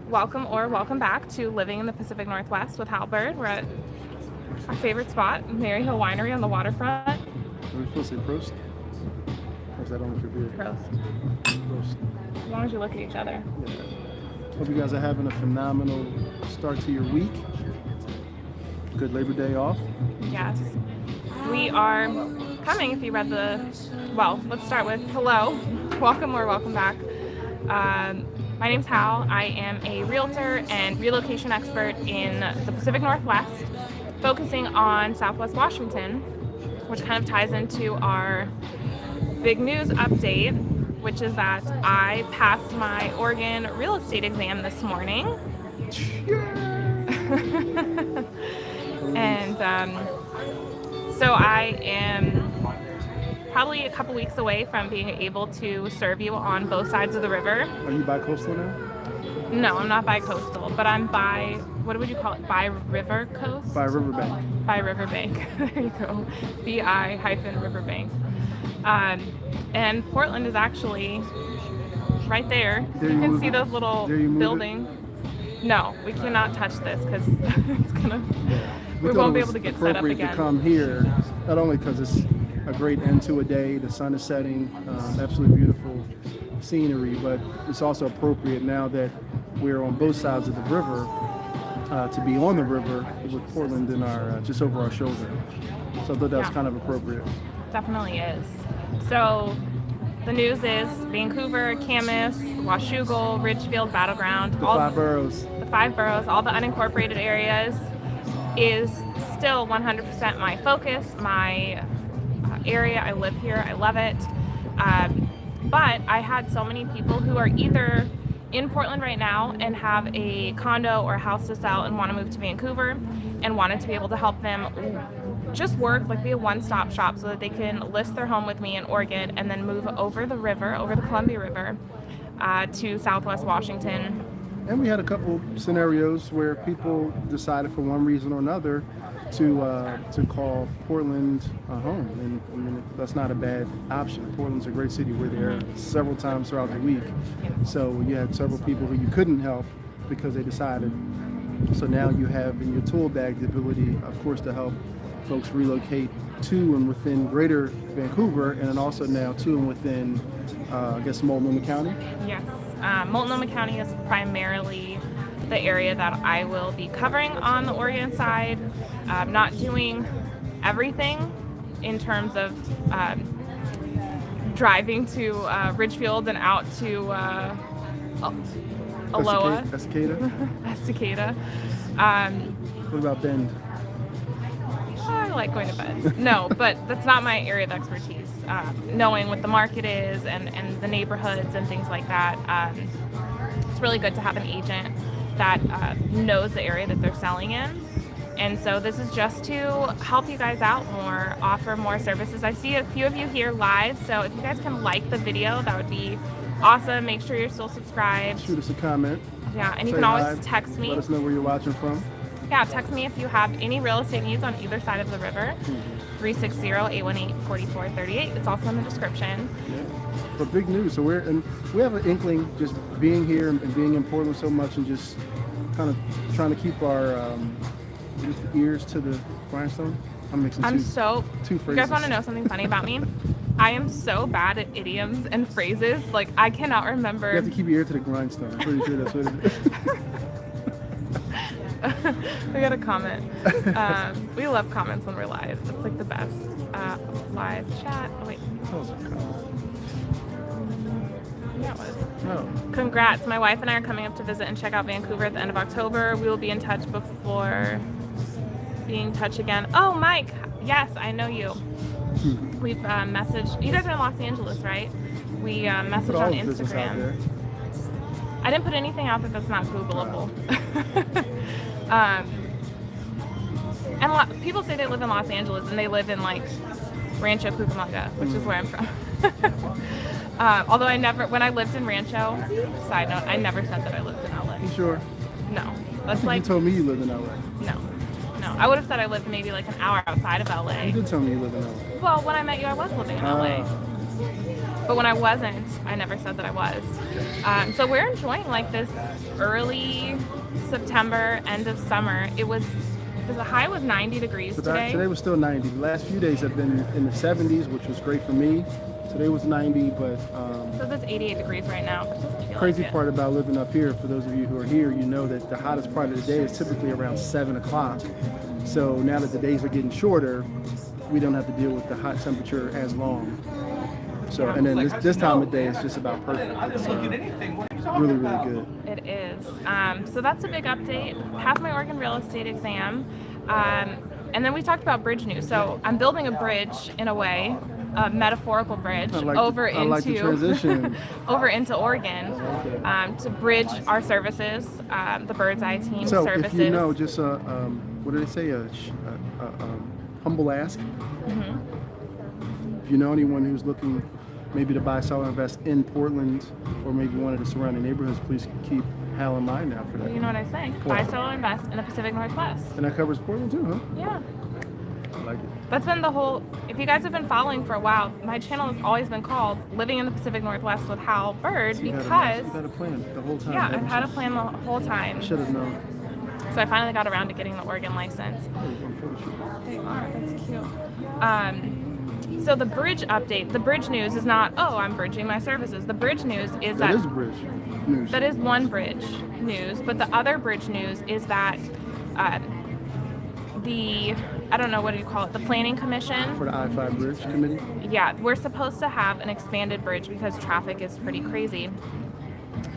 Welcome back to Living in the Pacific Northwest with Hal Byrd. We're at our favorite spot, Mary Hill Winery on the waterfront. Are we supposed to say prost? Or is that only for beer? Prost. Prost. As long as you look at each other. Yeah. Hope you guys are having a phenomenal start to your week. Good Labor Day off. Yes. We are coming, if you read let's start with hello. Welcome or welcome back. My name's Hal. I am a realtor and relocation expert in the Pacific Northwest, focusing on Southwest Washington, which kind of ties into our big news update, which is that I passed my Oregon real estate exam this morning. And so I am probably a couple weeks away from being able to serve you on both sides of the river. Are you bi-coastal now? No, I'm not bi-coastal, but I'm by, what would you call it? Bi-river coast? By Riverbank. By Riverbank. There you go. BI-Riverbank. And Portland is actually right there. You can see those little buildings. No, we cannot touch this because it's gonna. We won't be able to get set up again. To come here, not only because it's a great end to a day, the sun is setting, absolutely beautiful scenery, but it's also appropriate now that we're on both sides of the river to be on the river with Portland in our just over our shoulder. So I thought that was kind of appropriate. Definitely is. So the news is Vancouver, Camas, Washougal, Ridgefield, Battleground, The five boroughs, all the unincorporated areas is still 100% my focus, my area. I live here. I love it. But I had so many people who are either in Portland right now and have a condo or a house to sell and want to move to Vancouver and wanted to be able to help them just work, like be a one-stop shop so that they can list their home with me in Oregon and then move over the river, over the Columbia River, to Southwest Washington. And we had a couple scenarios where people decided for one reason or another to call Portland a home, and I mean that's not a bad option. Portland's a great city. We're there several times throughout the week, so you had several people who you couldn't help because they decided. So now you have in your tool bag the ability, of course, to help folks relocate to and within Greater Vancouver, and then also now to and within, I guess, Multnomah County. Yes, Multnomah County is primarily the area that I will be covering on the Oregon side. Not doing everything in terms of driving to Ridgefield and out to Aloha. Estacada. What about Bend? I like going to Bend. No, but that's not my area of expertise. Knowing what the market is and the neighborhoods and things like that, it's really good to have an agent that knows the area that they're selling in. And so this is just to help you guys out more, offer more services. I see a few of you here live, so if you guys can like the video, that would be awesome. Make sure you're still subscribed. Shoot us a comment. Yeah, and you can always text me. Let us know where you're watching from. Yeah, text me if you have any real estate needs on either side of the river. 360-818-4438. It's also in the description. Yeah. But big news. So we have an inkling just being here and being in Portland so much and just kind of trying to keep our ears to the grindstone. I'm mixing two phrases. You guys want to know something funny about me? I am so bad at idioms and phrases. Like, I cannot remember. You have to keep your ear to the grindstone. I'm pretty sure that's what it is. We got a comment. We love comments when we're live. It's like the best. Live chat. Oh, wait. Yeah, it was. Oh. Congrats. My wife and I are coming up to visit and check out Vancouver at the end of October. We will be in touch before being in touch again. Oh, Mike. Yes, I know you. We've messaged. You guys are in Los Angeles, right? We messaged on Instagram. I didn't put anything out that's not Googleable. And people say they live in Los Angeles and they live in like Rancho Cucamonga, which is where I'm from. Although when I lived in Rancho, side note, I never said that I lived in LA. You sure? No. That's like. You told me you lived in LA. No. I would have said I lived maybe like an hour outside of LA. You did tell me you lived in LA. Well, when I met you, I was living in LA. But when I wasn't, I never said that I was. So we're enjoying like this early September, end of summer. The high was 90 degrees today. Today was still 90. The last few days have been in the 70s, which was great for me. Today was 90, but so it's 88 degrees right now. But it doesn't feel crazy like it. part about living up here, for those of you who are here, you know that the hottest part of the day is typically around 7 o'clock. So now that the days are getting shorter, we don't have to deal with the hot temperature as long. So, and then this time of day is just about perfect. It's really, really good. It is. So that's a big update. Passed my Oregon real estate exam. And then we talked about bridge news. So I'm building a bridge in a way, a metaphorical bridge over into Oregon to bridge our services, the Bird's Eye team services. So if you know, just what did they say? A humble ask. If you know anyone who's looking maybe to buy, sell, or invest in Portland, or maybe one of the surrounding neighborhoods, please keep Hal in mind now for that. You know what I say? Buy, sell, or invest in the Pacific Northwest. And that covers Portland too, huh? Yeah. I like it. That's been the whole, if you guys have been following for a while, my channel has always been called Living in the Pacific Northwest with Hal Byrd, because... You've had a plan the whole time. Yeah, I've had a plan the whole time. Should have known. So I finally got around to getting the Oregon license. They are, that's cute. So the bridge update, the bridge news is not, oh, I'm bridging my services. The bridge news is that... That is bridge news. That is one bridge news, but the other bridge news is that I don't know, what do you call it, the Planning Commission. For the I-5 Bridge Committee? Yeah, we're supposed to have an expanded bridge because traffic is pretty crazy.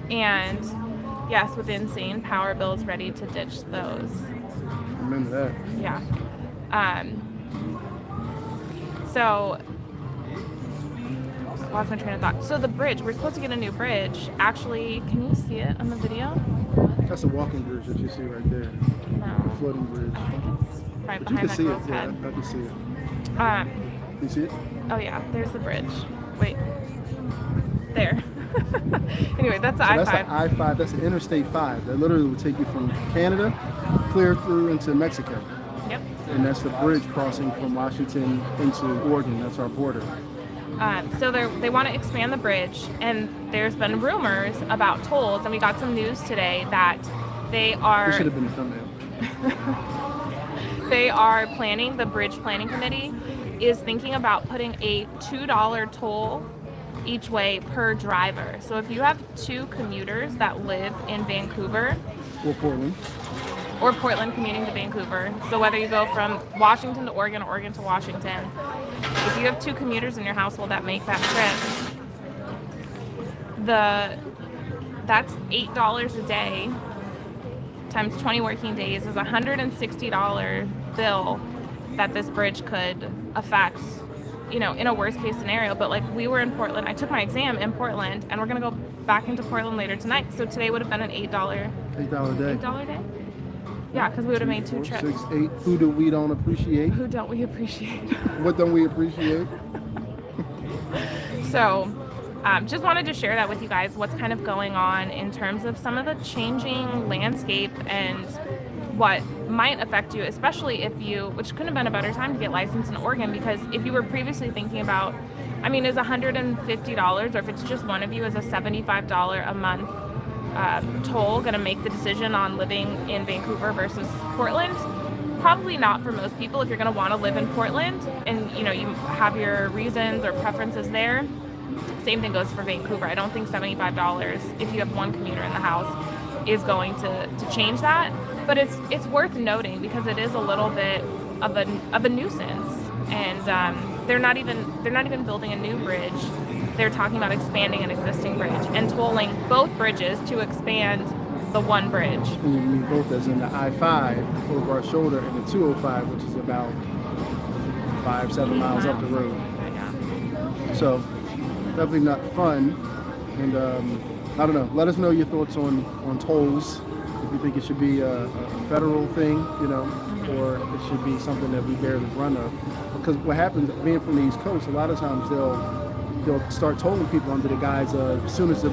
And yes, with insane power bills, ready to ditch those. Remember that. Yeah. So, lost my train of thought. So the bridge, we're supposed to get a new bridge. Actually, can you see it on the video? That's a walking bridge that you see right there. No. A floating bridge. I think it's right But you behind can that see girl's it. head. Yeah, I can see it. You see it? Oh yeah, there's the bridge. Wait. There. Anyway, that's the So I-5. that's the I-5. That's the Interstate 5. That literally will take you from Canada clear through into Mexico. Yep. And that's the bridge crossing from Washington into Oregon. That's our border. So they want to expand the bridge, and there's been rumors about tolls, and we got some news today that they are... This should have been the thumbnail. They are planning, the Bridge Planning Committee is thinking about putting a $2 toll each way per driver. So if you have two commuters that live in Vancouver... Or Portland. Or Portland commuting to Vancouver. So whether you go from Washington to Oregon or Oregon to Washington, if you have two commuters in your household that make that trip, that's $8 a day times 20 working days is $160 bill that this bridge could affect, you know, in a worst case scenario. But like, we were in Portland, I took my exam in Portland, and we're gonna go back into Portland later tonight. So today would have been an $8 day. $8 day? Yeah, because we would have made two trips. 6, 8. Who do we don't appreciate? Who don't we appreciate? What don't we appreciate? So, just wanted to share that with you guys, what's kind of going on in terms of some of the changing landscape and what might affect you, especially if you, which couldn't have been a better time to get licensed in Oregon, because if you were previously thinking about, I mean, is $150, or if it's just one of you, is a $75 a month toll going to make the decision on living in Vancouver versus Portland? Probably not for most people. If you're going to want to live in Portland and you know you have your reasons or preferences there, same thing goes for Vancouver. I don't think $75 if you have one commuter in the house is going to change that, but it's worth noting because it is a little bit of a nuisance, and they're not even building a new bridge. They're talking about expanding an existing bridge and tolling both bridges to expand the one bridge. And you mean both as in the I-5 over our shoulder and the 205, which is about 5-7 miles up the road. Yeah. So definitely not fun. And I don't know. Let us know your thoughts on tolls. If you think it should be a federal thing, you know, or it should be something that we bear the brunt of. Because what happens, being from the East Coast, a lot of times they'll start tolling people under the guise of, as soon as the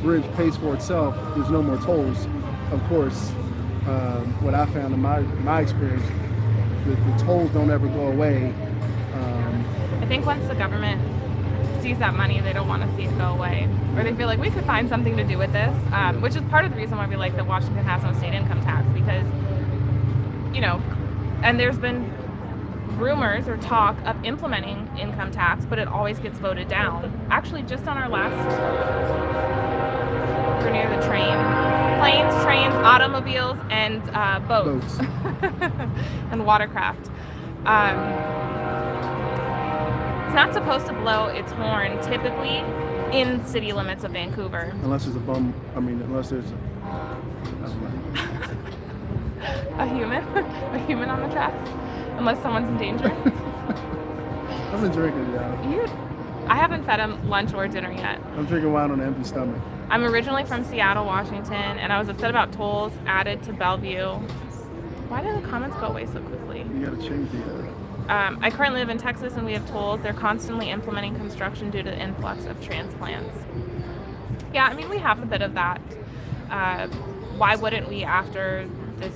bridge pays for itself, there's no more tolls. Of course, what I found in my experience, the tolls don't ever go away. I think once the government sees that money, they don't want to see it go away, or they feel like we could find something to do with this, which is part of the reason why we like that Washington has no state income tax, because, you know, and there's been rumors or talk of implementing income tax, but it always gets voted down. Actually, just on our last, we're near the train, planes, trains, automobiles, and boats. And watercraft. It's not supposed to blow its horn typically in city limits of Vancouver. Unless there's unless there's A human on the tracks, unless someone's in danger. I've been drinking, yeah. I haven't fed him lunch or dinner yet. I'm drinking wine on an empty stomach. I'm originally from Seattle, Washington, and I was upset about tolls added to Bellevue. Why did the comments go away so quickly? You gotta change the. I currently live in Texas, and we have tolls. They're constantly implementing construction due to the influx of transplants. Yeah, I mean, we have a bit of that. Why wouldn't we, after this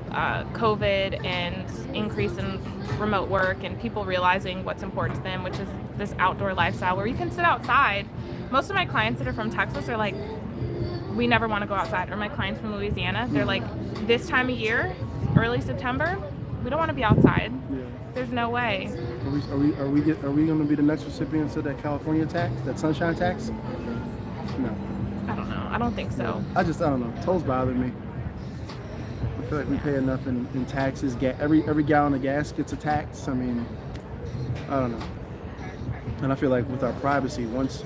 COVID and increase in remote work and people realizing what's important to them, which is this outdoor lifestyle where you can sit outside. Most of my clients that are from Texas are like, we never want to go outside. Or my clients from Louisiana, they're like, this time of year, early September, we don't want to be outside. Yeah. There's no way. Are we going to be the next recipients of that California tax, that sunshine tax? No. I don't know. I don't think so. I don't know. Tolls bother me. I feel like we pay enough in taxes. Every gallon of gas gets a tax. I mean, I don't know. And I feel like with our privacy, once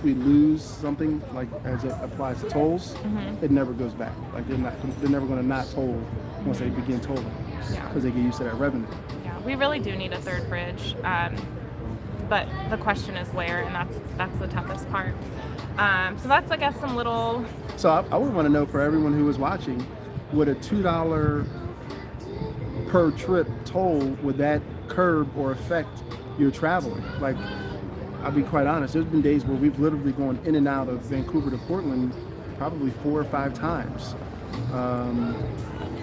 we lose something, like as it applies to tolls, it never goes back. Like they're never going to not toll once they begin tolling, because they get used to that revenue. Yeah, we really do need a third bridge, but the question is where, and that's the toughest part. So that's, I guess, some little. So I would want to know, for everyone who is watching, would a $2 per trip toll, would that curb or affect your traveling? Like, I'll be quite honest, there's been days where we've literally gone in and out of Vancouver to Portland probably 4 or 5 times,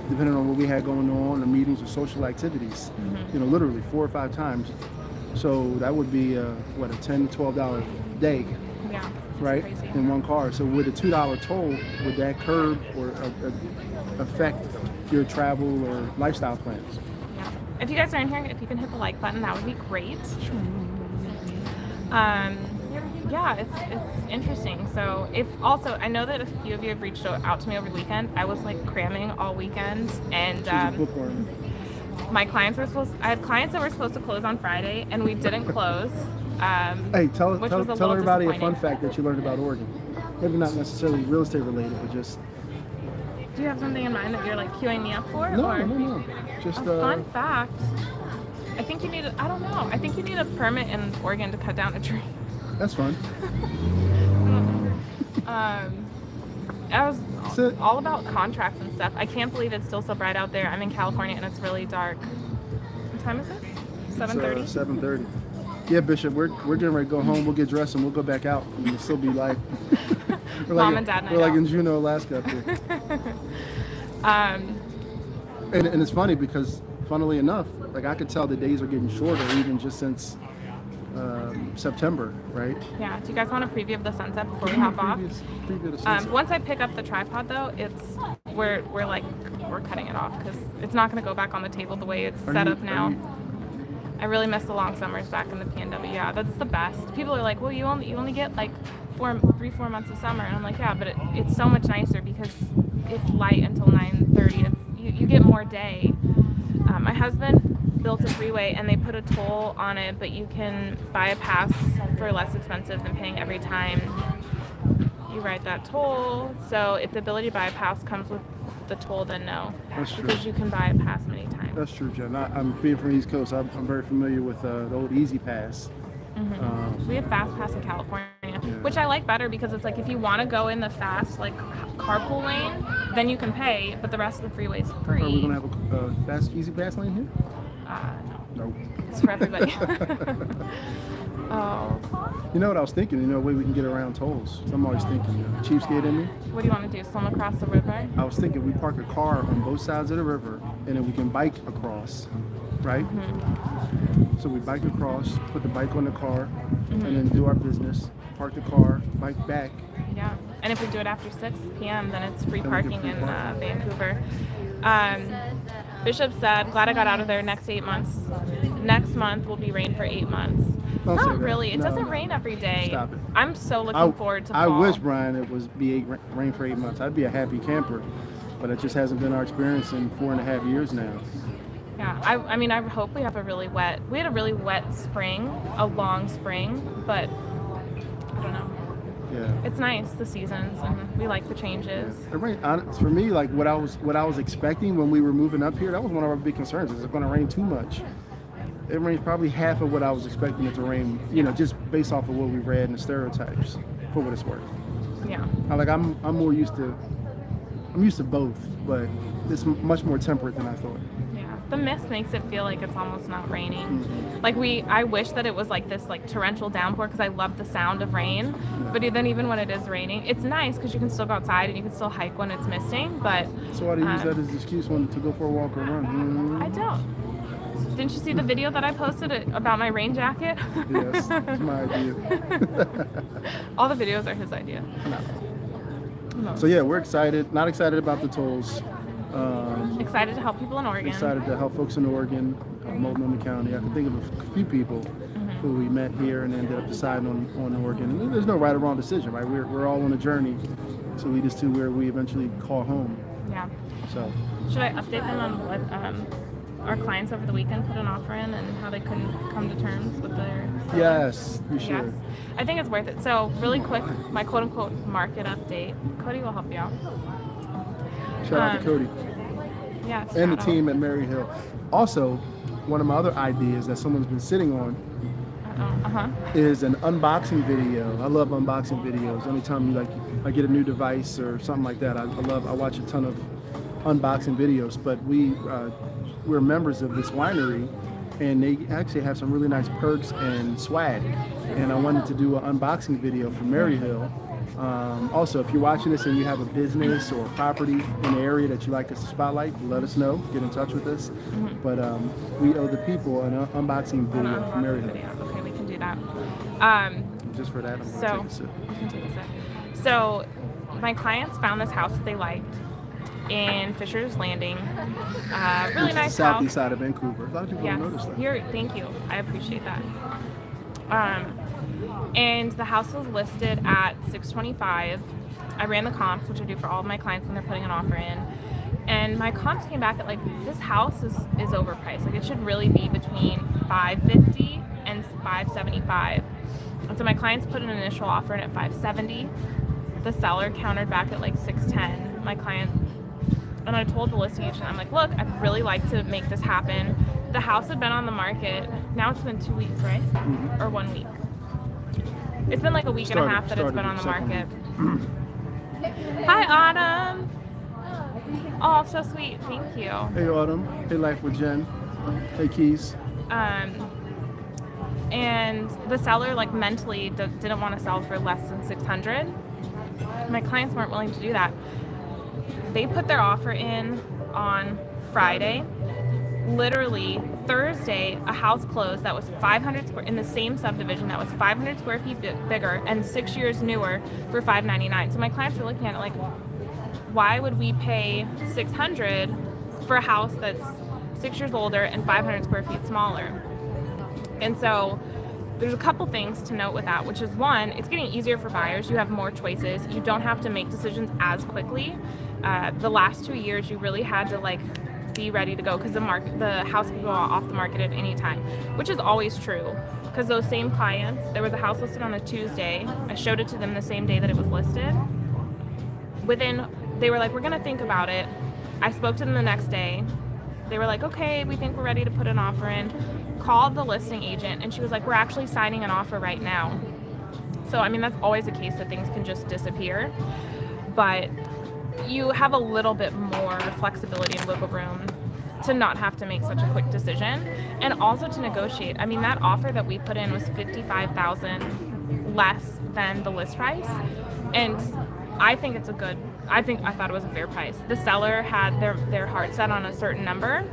depending on what we had going on, or meetings or social activities. You know, literally 4 or 5 times. So that would be a $10, $12 day. Yeah. Right? Crazy. In one car. So with a $2 toll, would that curb or affect your travel or lifestyle plans? Yeah. If you guys are in here, if you can hit the like button, that would be great. Sure. Yeah, it's interesting. So I know that a few of you have reached out to me over the weekend. I was like cramming all weekend, and my clients I had clients that were supposed to close on Friday, and we didn't close. Hey, tell everybody a fun fact that you learned about Oregon. Maybe not necessarily real estate related, but just. Do you have something in mind that you're like queuing me up for? No. Just a fun fact. I think you need I think you need a permit in Oregon to cut down a tree. That's fun. I was all about contracts and stuff. I can't believe it's still so bright out there. I'm in California and it's really dark. What time is it? 7:30? 7:30. Yeah, Bishop, we're getting ready to go home. We'll get dressed and we'll go back out, and it'll still be light. Mom and Dad night We're like out. in Juneau, Alaska up here. And it's funny because, funnily enough, like I could tell the days are getting shorter even just since September, right? Yeah. Do you guys want a preview of the sunset before we hop off? Preview the sunset. Once I pick up the tripod, though, we're cutting it off because it's not going to go back on the table the way it's set up now. I really miss the long summers back in the PNW. Yeah, that's the best. People are like, well, you only get like 3-4 months of summer, and I'm like, yeah, but it's so much nicer because it's light until 9:30. You get more day. My husband built a freeway, and they put a toll on it, but you can buy a pass for less expensive than paying every time you write that toll. So if the ability to buy a pass comes with the toll, then no. That's true. Because you can buy a pass many times. That's true, Jen. I'm being from the East Coast. I'm very familiar with the old Easy Pass. We have Fast Pass in California, which I like better because it's like if you want to go in the fast like carpool lane, then you can pay, but the rest of the freeway is free. Are we gonna have a fast Easy Pass lane here? No. No. It's for everybody. Oh. You know what I was thinking? You know, a way we can get around tolls. So I'm always thinking, cheapskate in me. What do you want to do? Swim across the river? I was thinking we park a car on both sides of the river, and then we can bike across. right? So we bike across, put the bike on the car, and then do our business, park the car, bike back. Yeah. And if we do it after 6 p.m., then it's free Then we get parking free in parking. Vancouver. Bishop said, glad I got out of there next 8 months. Next month will be rain for 8 months. Don't say Not that. really. It No, doesn't no. rain every day. Stop it. I'm so looking forward to fall. I wish, Brian, it was rain for 8 months. I'd be a happy camper, but it just hasn't been our experience in 4.5 years now. Yeah, I mean, I hope we have we had a really wet spring, a long spring, but I don't know. Yeah. It's nice, the seasons, and we like the changes. The rain, for me, like what I was expecting when we were moving up here, that was one of our big concerns. Is it going to rain too much? It rains probably half of what I was expecting it to rain. You know, just based off of what we read and the stereotypes, for what it's worth. Yeah. I'm used to both, but it's much more temperate than I thought. Yeah. The mist makes it feel like it's almost not raining. Like I wish that it was like this like torrential downpour because I love the sound of rain. Yeah. But then even when it is raining, it's nice because you can still go outside and you can still hike when it's misting. But So why do you use that as an excuse to go for a walk or run? I don't. Didn't you see the video that I posted about my rain jacket? Yes, it's my idea. All the videos are his idea. No. So yeah, we're excited. Not excited about the tolls. Excited to help people in Oregon. Excited to help folks in Oregon, Multnomah County. I can think of a few people who we met here and ended up deciding on Oregon. And there's no right or wrong decision, right? We're all on a journey to lead us to where we eventually call home. Yeah. So should I update them on what our clients over the weekend put an offer in and how they couldn't come to terms with their seller? Yes, you should. Yes. I think it's worth it. So really quick, my quote-unquote market update. Cody will help you out. Shout out to Cody. Yeah. And the shout out. team at Mary Hill. Also, one of my other ideas that someone's been sitting on is an unboxing video. I love unboxing videos. Anytime I get a new device or something like that, I watch a ton of unboxing videos. But we're members of this winery, and they actually have some really nice perks and swag. And I wanted to do an unboxing video for Mary Hill. Also, if you're watching this and you have a business or a property in the area that you like us to spotlight, let us know. Get in touch with us. But we owe the people an unboxing video for Mary Hill. Okay, we can do that. Just for that, I'm going to So take a sip. we can take a sip. So my clients found this house that they liked in Fisher's Landing. Really Which is nice the southeast house. side of Vancouver. A lot of people Yes. don't notice that. Thank you. I appreciate that. And the house was listed at $625. I ran the comps, which I do for all of my clients when they're putting an offer in. And my comps came back at like, this house is overpriced. Like it should really be between $550 and $575. And so my clients put an initial offer in at $570. The seller countered back at like $610. My client, and I told the listing agent, I'm like, look, I'd really like to make this happen. The house had been on the market. Now it's been 2 weeks, right? Or 1 week. It's been like a week and a half that it's been on the market. Hi, Autumn. Oh, so sweet. Thank you. Hey, Autumn. Hey, Life with Jen. Hey, Keys. And the seller like mentally didn't want to sell for less than $600. My clients weren't willing to do that. They put their offer in on Friday. Literally Thursday, a house closed that was 500 square in the same subdivision that was 500 square feet bigger and 6 years newer for $599. So my clients were looking at it like, why would we pay $600 for a house that's 6 years older and 500 square feet smaller? And so there's a couple things to note with that, which is one, it's getting easier for buyers. You have more choices. You don't have to make decisions as quickly. The last 2 years, you really had to like be ready to go because the house can go off the market at any time, which is always true. Because those same clients, there was a house listed on a Tuesday. I showed it to them the same day that it was listed. They were like, we're gonna think about it. I spoke to them the next day. They were like, okay, we think we're ready to put an offer in. Called the listing agent and she was like, we're actually signing an offer right now. So I mean, that's always a case that things can just disappear, but you have a little bit more flexibility and wiggle room to not have to make such a quick decision and also to negotiate. I mean, that offer that we put in was $55,000 less than the list price, and I think I thought it was a fair price. The seller had their heart set on a certain number,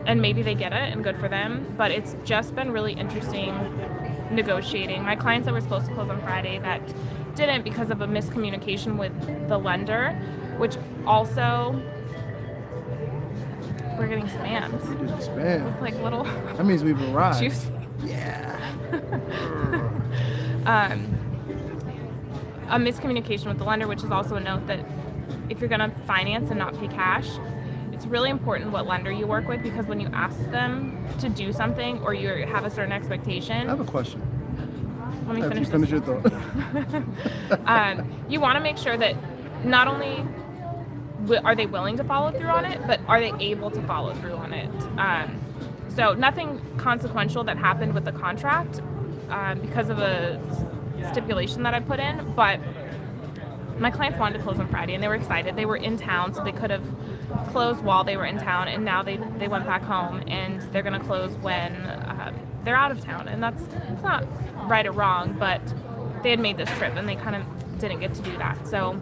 and maybe they get it and good for them, but it's just been really interesting negotiating. My clients that were supposed to close on Friday that didn't because of a miscommunication with the lender, which also we're getting spammed. We're getting spammed. Like little That means we've arrived. juice. Yeah. A miscommunication with the lender, which is also a note that if you're going to finance and not pay cash, it's really important what lender you work with, because when you ask them to do something or you have a certain expectation. I have a question. Let me finish Finish your thought. You want to make sure that not only are they willing to follow through on it, but are they able to follow through on it. So nothing consequential that happened with the contract because of a stipulation that I put in, but my clients wanted to close on Friday and they were excited. They were in town, so they could have closed while they were in town, and now they went back home and they're going to close when they're out of town. And it's not right or wrong, but they had made this trip and they kind of didn't get to do that. So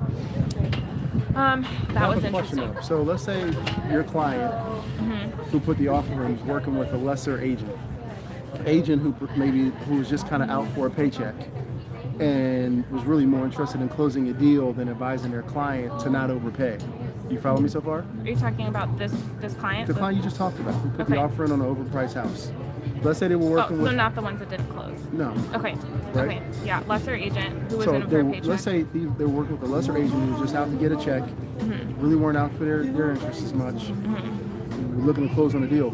that was interesting. So let's say your client who put the offer in was working with a lesser agent who was just kind of out for a paycheck and was really more interested in closing a deal than advising their client to not overpay. You follow me so far? Are you talking about this client? The client you just talked about, who put the Okay. offer in on an overpriced house. Let's say they were working so with... not the ones that didn't close. No. Okay. Right? Okay. Yeah, lesser agent who was So in for a paycheck. let's say they were working with a lesser agent who was just out to get a check, really weren't out for their interests as much, were looking to close on a deal.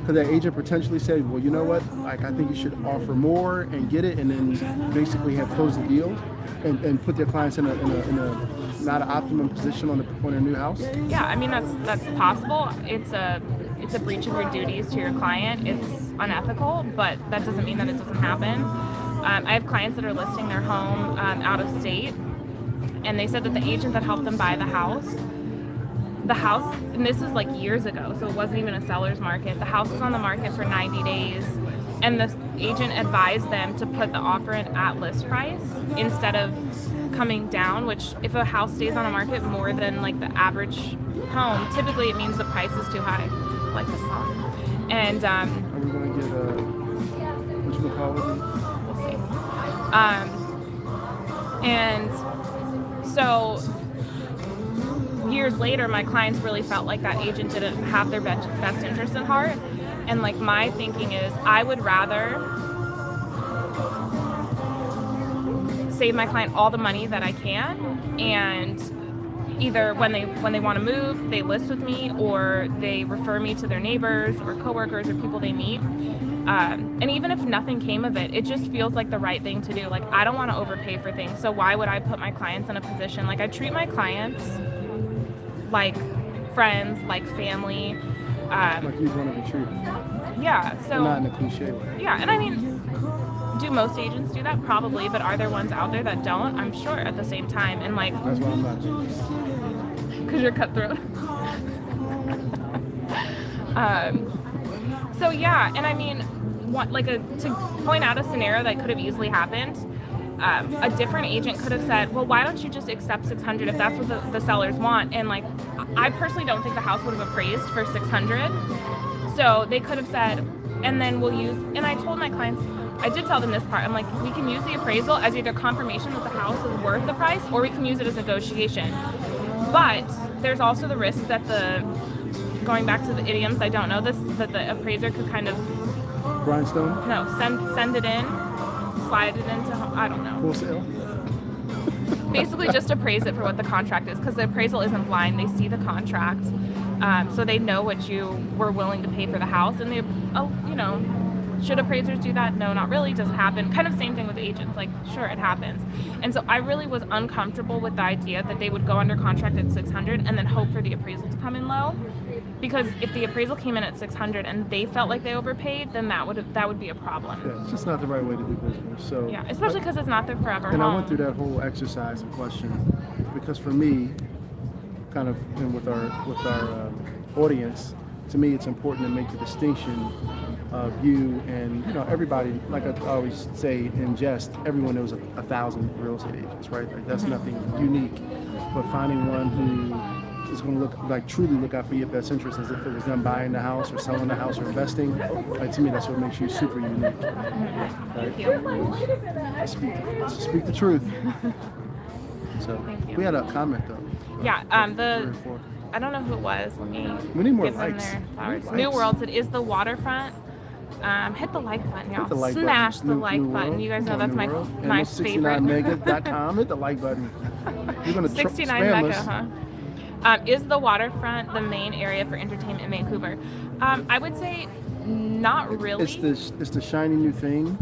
Could that agent potentially say, well, you know what, like, I think you should offer more and get it, and then basically have closed the deal and put their clients in a not an optimum position on a new house? Yeah, I mean that's possible. It's a breach of your duties to your client. It's unethical, but that doesn't mean that it doesn't happen. I have clients that are listing their home out of state, and they said that the agent that helped them buy the house, and this is like years ago, so it wasn't even a seller's market. The house was on the market for 90 days, and the agent advised them to put the offer in at list price instead of coming down, which if a house stays on the market more than like the average home, typically it means the price is too high, like the song. And Are we going to get what you call it? we'll see. And so years later, my clients really felt like that agent didn't have their best interest in heart. And like my thinking is, I would rather save my client all the money that I can, and either when they want to move, they list with me, or they refer me to their neighbors or coworkers or people they meet. And even if nothing came of it, it just feels like the right thing to do. Like, I don't want to overpay for things, so why would I put my clients in a position? Like, I treat my clients like friends, like family. Like you'd want to be treated. Yeah, so Not in a cliche way. yeah, and I mean, do most agents do that? Probably, but are there ones out there that don't? I'm sure at the same time. And like, That's why I'm not. because you're cutthroat. So yeah, and I mean, to point out a scenario that could have easily happened, a different agent could have said, well, why don't you just accept $600 if that's what the sellers want? And like, I personally don't think the house would have appraised for $600. So they could have said, and then we'll use, and I told my clients, I did tell them this part, I'm like, we can use the appraisal as either confirmation that the house is worth the price, or we can use it as negotiation. But there's also the risk that going back to the idioms, I don't know this, that the appraiser could kind of Grindstone? no, send it in, slide it into, I don't know. Full sale? Basically just appraise it for what the contract is, because the appraisal isn't blind. They see the contract, so they know what you were willing to pay for the house. And they, should appraisers do that? No, not really. Does it happen? Kind of same thing with agents. Like, sure, it happens. And so I really was uncomfortable with the idea that they would go under contract at $600 and then hope for the appraisal to come in low. Because if the appraisal came in at $600 and they felt like they overpaid, then that would be a problem. Yeah, it's just not the right way to do business. So Yeah, especially because it's not their forever home. And I went through that whole exercise and question because for me, kind of, and with our audience, to me, it's important to make the distinction of you and everybody. Like I always say in jest, everyone knows 1,000 real estate agents, right? Like that's nothing unique. But finding one who is going to look like truly look out for your best interest as if it was them buying the house or selling the house or investing. Like to me, that's what makes you super unique. Right? Thank you. Speak the truth. So Thank you. we had a comment though. Yeah, 3 or 4. I don't know who it was. Let me We need more give them likes. their flowers. Likes. New Worlds. It is the waterfront. Hit the like button, y'all. Hit the like Smash button. the New like button. World. You guys know Come on, that's New my World. my favorite. 69mega.com. Hit the like button. You're gonna 69 spam mega, us. huh? Is the waterfront the main area for entertainment in Vancouver? I would say not really. It's the shiny new thing.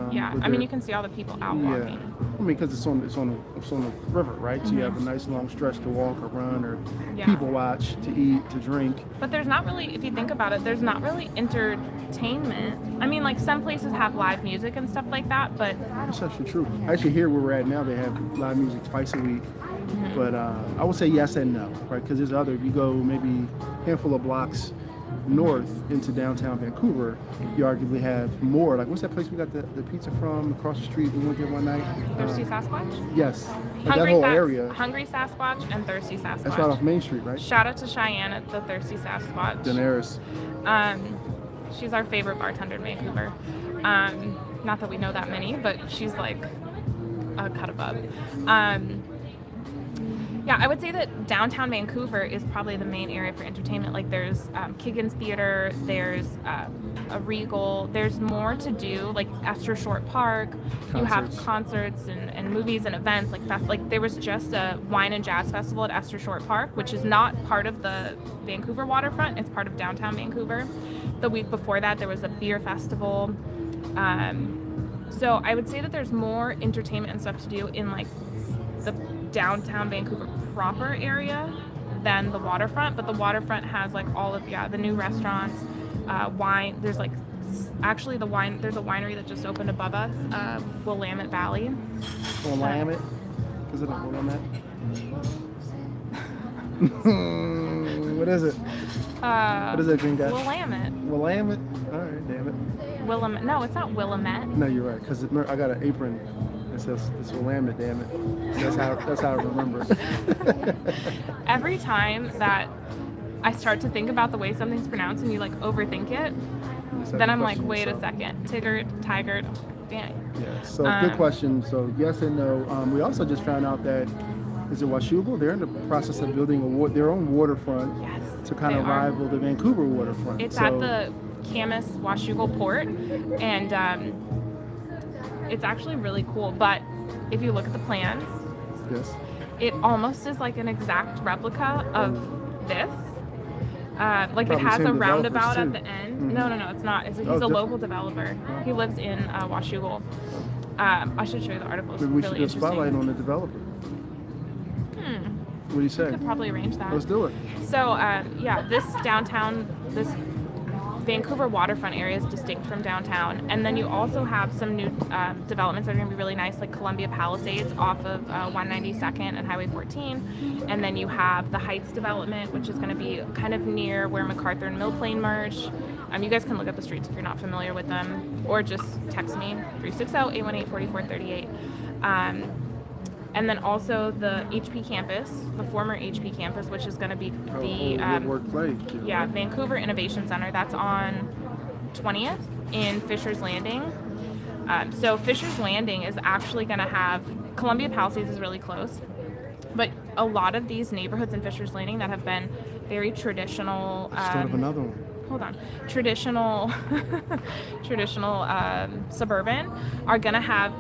Yeah, with I mean their- you can see all the people out Yeah, walking. I mean because it's on the river, right? So you have a nice long stretch to walk or run or Yeah. people watch, to eat, to drink. But there's not really, if you think about it, there's not really entertainment. I mean, like some places have live music and stuff like that, but That's actually true. Actually, here where we're at now, they have live music twice a week. But I would say yes and no, right? Because there's other. If you go maybe a handful of blocks north into downtown Vancouver, you arguably have more. Like what's that place we got the pizza from across the street? We went there one night. Thirsty Sasquatch? Yes, like that whole area. Hungry Sasquatch and Thirsty Sasquatch. That's right off Main Street, right? Shout out to Cheyenne at the Thirsty Sasquatch. Daenerys. She's our favorite bartender in Vancouver. Not that we know that many, but she's like a cut above. Yeah, I would say that downtown Vancouver is probably the main area for entertainment. Like there's Kiggins Theater, there's a Regal, there's more to do, like Esther Short Park. You have concerts and movies and events like there was just a wine and jazz festival at Esther Short Park, which is not part of the Vancouver waterfront. It's part of downtown Vancouver. The week before that, there was a beer festival. So I would say that there's more entertainment and stuff to do in like the downtown Vancouver proper area than the waterfront, but the waterfront has like all of the new restaurants, wine. There's like actually there's a winery that just opened above us, Willamette Valley. Willamette? Is it a Willamette? What is it? What is that green guy? Willamette. Willamette? All right, damn it. Willamette. No, it's not Willamette. No, you're right. Because I got an apron. It says it's Willamette, damn it. So that's how I remember it. Every time that I start to think about the way something's pronounced and you like overthink it, then I'm like, wait a second. Tiger, damn it. Yeah, so good question. So yes and no. We also just found out that, is it Washougal? They're in the process of building their own waterfront to kind of rival the Vancouver waterfront. It's at the Camas Washougal port, and it's actually really cool. But if you look at the plans, yes, it almost is like an exact replica of this. Like it has a roundabout at the end. No, it's not. He's a local developer. He lives in Washougal. I should show you the article. It's maybe we really should do a spotlight interesting. on the developer. What do you say? We could probably arrange that. Let's do it. So this Vancouver waterfront area is distinct from downtown, and then you also have some new developments that are going to be really nice, like Columbia Palisades off of 192nd and Highway 14, and then you have the Heights development, which is going to be kind of near where MacArthur and Mill Plain merge. You guys can look at the streets if you're not familiar with them, or just text me 360-818-4438. And then also the HP campus, the former HP campus, which is going to be the Vancouver Innovation Center. That's on 20th in Fisher's Landing. So Fisher's Landing is actually going to have, Columbia Palisades is really close, but a lot of these neighborhoods in Fisher's Landing that have been very traditional. Start of another one. Hold on. Traditional suburban are going to have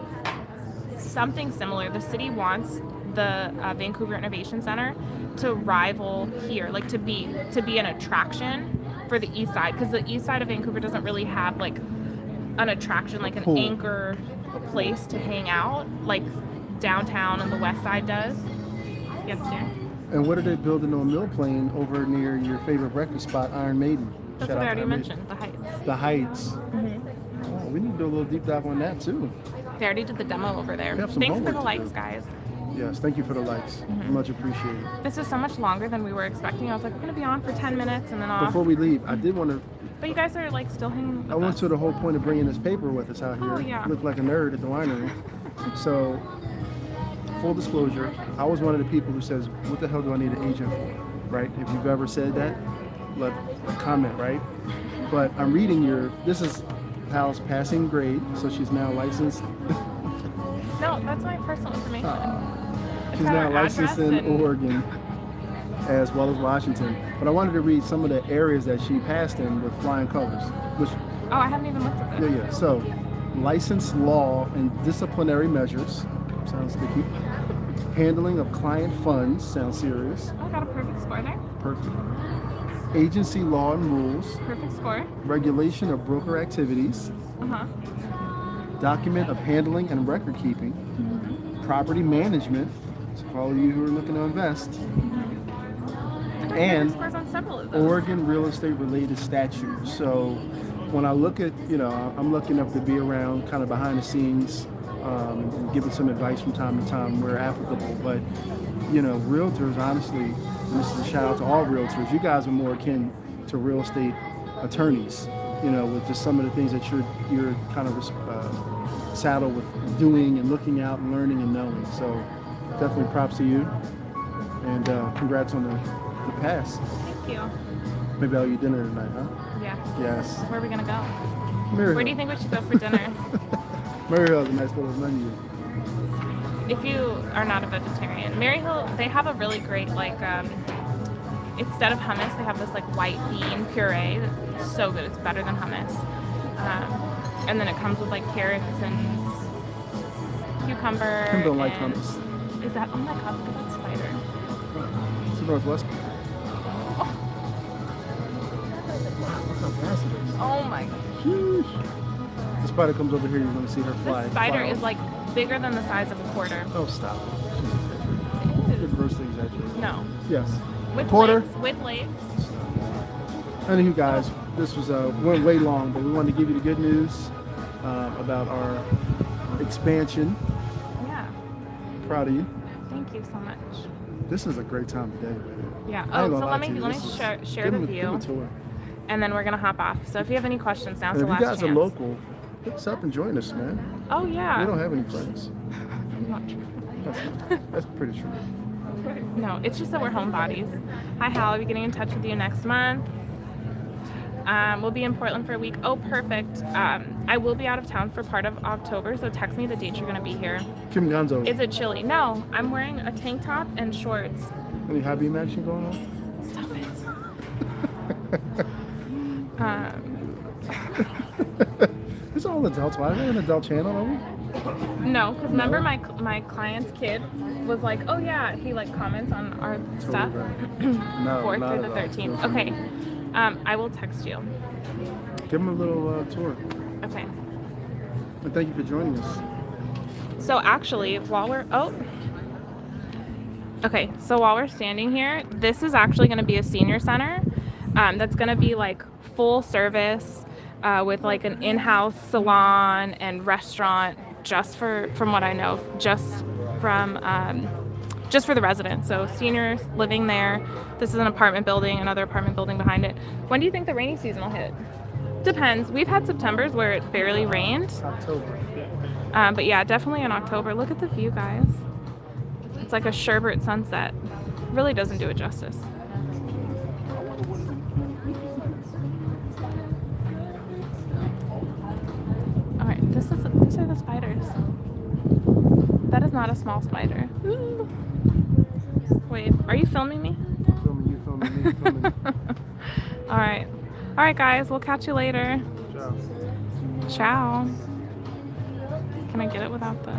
something similar. The city wants the Vancouver Innovation Center to rival here, like to be an attraction for the east side, because the east side of Vancouver doesn't really have like an attraction, like an anchor place to hang out like downtown and the west side does. Yes, dear. And what are they building on Mill Plain over near your favorite breakfast spot, Iron Maiden? That's what I already mentioned, the Heights. The Heights. Oh, we need to do a little deep dive on that too. They already did the demo over there. Thanks for the likes, guys. Yes, thank you for the likes. Much appreciated. This is so much longer than we were expecting. I was like, we're going to be on for 10 minutes and then off. Before we leave, I did want to... But you guys are like still hanging with I went us. to the whole point of bringing this paper with us out here. Oh, yeah. Looked like a nerd at the winery. So, full disclosure, I was one of the people who says, what the hell do I need an agent for? right? If you've ever said that, let a comment, right? But I'm reading this is Hal's passing grade, so she's now licensed. No, that's my personal information. She's now licensed in Oregon as well as Washington. But I wanted to read some of the areas that she passed in with flying colors. Which, oh, I haven't even looked at this. Yeah. So, licensed law and disciplinary measures. Sounds sticky. Handling of client funds. Sounds serious. Oh, I got a perfect score there. Perfect. Agency law and rules. Perfect score. Regulation of broker activities. Document of handling and record keeping. Property management. So for all of you who are looking to invest. And scores on several of those. Oregon real estate related statutes. So when I look at, I'm lucky enough to be around kind of behind the scenes, and giving some advice from time to time where applicable. But, realtors, honestly, and this is a shout out to all realtors, you guys are more akin to real estate attorneys, with just some of the things that you're kind of saddled with doing and looking out and learning and knowing. So definitely props to you. And congrats on the pass. Thank you. Maybe I'll eat dinner tonight, huh? Yeah. Yes. Where are we going to go? Maryhill. Where do you think we should go for dinner? Maryhill has a nice little menu. If you are not a vegetarian, Maryhill, they have a really great, instead of hummus, they have this white bean puree that's so good. It's better than hummus. And then it comes with carrots and cucumber. Kim don't like hummus. Is that, oh my god, look at that spider. It's the Northwest. Look how fast it is. Oh my. Sheesh. The spider comes over here, you're going to see her fly. This spider is bigger than the size of a quarter. Oh, stop it. You're grossly exaggerating. No. Yes. With Quarter? legs. With legs. Anywho, guys, this was went way long, but we wanted to give you the good news about our expansion. Yeah. Proud of you. Thank you so much. This is a great time of day. Yeah. I ain't Oh, gonna so lie let me to you. share the Give view, them a tour. and then we're gonna hop off. So if you have any questions, now's And the if last you guys chance. are local, hit us up and join us, man. Oh yeah. We don't have any friends. Not true. That's pretty true. No, it's just that we're homebodies. Hi Hal, I'll be getting in touch with you next month. We'll be in Portland for a week. Oh, perfect. I will be out of town for part of October, so text me the dates you're gonna be here. Kim Gonzo. Is it chilly? No, I'm wearing a tank top and shorts. Any hobby action going on? Stop it. It's all adults. Why are we an adult channel, are we? No, because remember my client's kid was like, oh yeah, he comments on our stuff. Right. No, 4th not through the at all. 13th. Okay. I will text you. Give them a little tour. Okay. And thank you for joining us. So actually, while we're while we're standing here, this is actually going to be a senior center. That's going to be full service with an in-house salon and restaurant, from what I know, just for the residents. So seniors living there. This is an apartment building, another apartment building behind it. When do you think the rainy season will hit? Depends. We've had Septembers where it barely rained. October. But yeah, definitely in October. Look at the view, guys. It's like a sherbet sunset. Really doesn't do it justice. All right, these are the spiders. That is not a small spider. Ooh. Wait, are you filming me? Filming you, filming me, filming me. All right, guys. We'll catch you later. Ciao. Ciao. Can I get it without the...